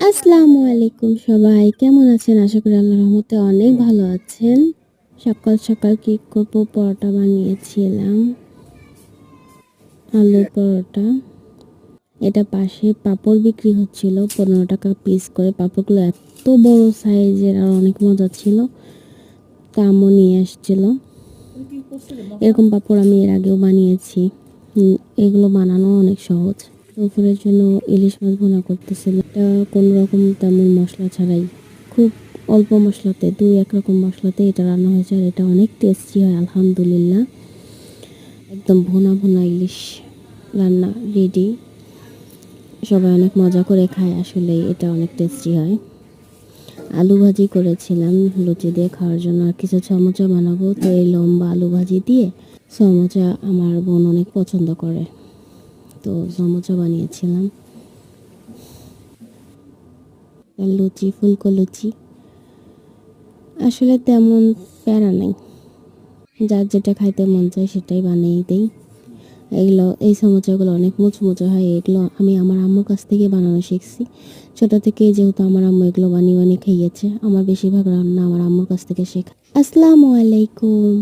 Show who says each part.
Speaker 1: আসসালামু আলাইকুম সবাই, কেমন আছেন? আশা করি আল্লাহর রহমতে অনেক ভালো আছেন। সকাল সকাল কি করব, পরোটা বানিয়েছিলাম, আলুর পরোটা। এটা পাশে পাঁপড় বিক্রি হচ্ছিল 15 টাকা পিস করে। পাঁপড়গুলো এত বড় সাইজের আর অনেক মজা ছিল। আম্মু নিয়ে আসছিল। এরকম পাঁপড় আমি এর আগেও বানিয়েছি। এগুলো বানানো অনেক সহজ। দুপুরের জন্য ইলিশ মাছ ভুনা করতেছিল। এটা কোনো রকম তেমন মশলা ছাড়াই, খুব অল্প মশলাতে, 2-1 রকম মশলাতে এটা রান্না হয়েছে। আর এটা অনেক টেস্টি হয় আলহামদুলিল্লাহ। একদম ভুনা ভুনা ইলিশ রান্না রেডি। সবাই অনেক মজা করে খায়, আসলে এটা অনেক টেস্টি হয়। আলু ভাজি করেছিলাম লুচি দিয়ে খাওয়ার জন্য, আর কিছু সমোচা বানাবো। তো এই লম্বা আলু ভাজি দিয়ে সমোচা আমার বোন অনেক পছন্দ করে, তো সমোচা বানিয়েছিলাম। লুচি, ফুলকো লুচি। আসলে তেমন প্যারা নেই, যার যেটা খাইতে মন চায় সেটাই বানিয়ে দিই। এই সমোচাগুলো অনেক মুচমুচে হয়। এগুলো আমি আমার আম্মুর কাছ থেকে বানানো শিখছি। ছোটো থেকে যেহেতু আমার আম্মু এগুলো বানিয়ে বানিয়ে খাইয়েছে, আমার বেশিরভাগ রান্না আমার আম্মুর কাছ থেকে শেখা। আসসালামু আলাইকুম।